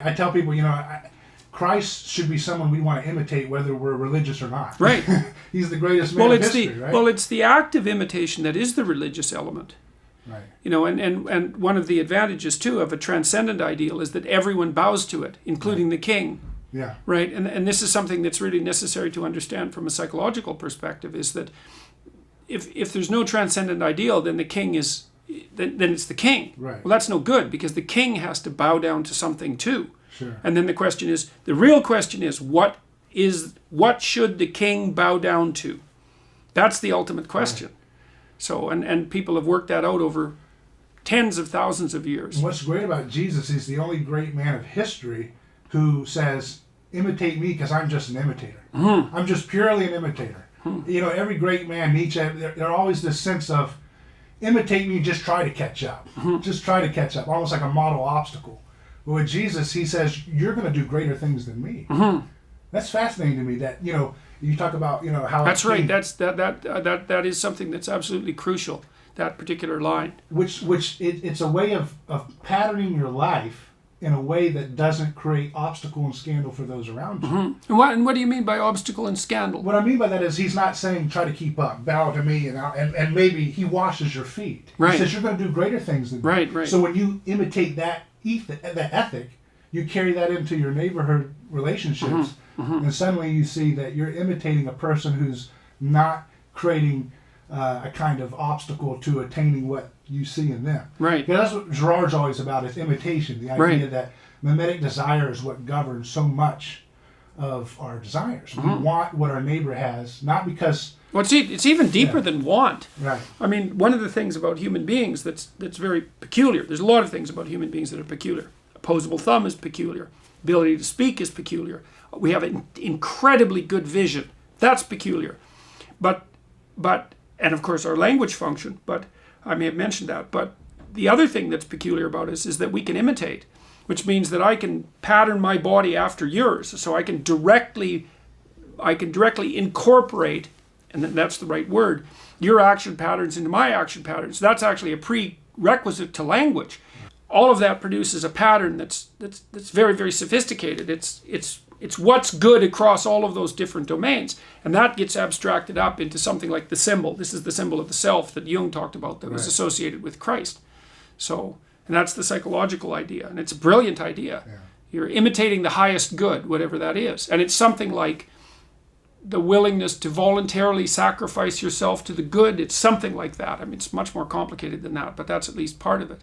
I tell people, Christ should be someone we want to imitate whether we're religious or not. Right. He's the greatest man of history, right? Well, it's the active imitation that is the religious element. Right. And one of the advantages, too, of a transcendent ideal is that everyone bows to it, including the king. Yeah. Right? And this is something that's really necessary to understand from a psychological perspective, is that if there's no transcendent ideal, then the king is, then it's the king. Right. Well, that's no good, because the king has to bow down to something too. Sure. And then the real question is, what should the king bow down to? That's the ultimate question. Right. So, and people have worked that out over tens of thousands of years. And what's great about Jesus, he's the only great man of history who says, imitate me because I'm just an imitator. Mm-hmm. I'm just purely an imitator. Mm-hmm. Every great man, Nietzsche, they're always this sense of, imitate me, just try to catch up. Mm-hmm. Just try to catch up, almost like a model obstacle. But with Jesus, he says, you're going to do greater things than me. Mm-hmm. That's fascinating to me that, you talk about, how... That's right. That is something that's absolutely crucial, that particular line. It's a way of patterning your life in a way that doesn't create obstacle and scandal for those around you. Mm-hmm. And what do you mean by obstacle and scandal? What I mean by that is he's not saying try to keep up, bow to me, and maybe he washes your feet. Right. He says you're going to do greater things than me. Right. So when you imitate that ethic, you carry that into your neighborhood relationships, mm-hmm. and suddenly you see that you're imitating a person who's not creating a kind of obstacle to attaining what you see in them. Right. That's what Girard's always about, is imitation. The idea that mimetic desire is what governs so much of our desires. Mm-hmm. We want what our neighbor has, not because... Well, it's even deeper than want. Right. I mean, one of the things about human beings that's very peculiar, there's a lot of things about human beings that are peculiar. Opposable thumb is peculiar. Ability to speak is peculiar. We have an incredibly good vision. That's peculiar. But and of course our language function, but I may have mentioned that. But the other thing that's peculiar about us is that we can imitate, which means that I can pattern my body after yours. So I can directly incorporate, and that's the right word, your action patterns into my action patterns. That's actually a prerequisite to language. All of that produces a pattern that's very, very sophisticated. It's what's good across all of those different domains. And that gets abstracted up into something like the symbol. This is the symbol of the self that Jung talked about that was associated with Christ. So, and that's the psychological idea. And it's a brilliant idea. Yeah. You're imitating the highest good, whatever that is. And it's something like the willingness to voluntarily sacrifice yourself to the good. It's something like that. I mean, it's much more complicated than that, but that's at least part of it.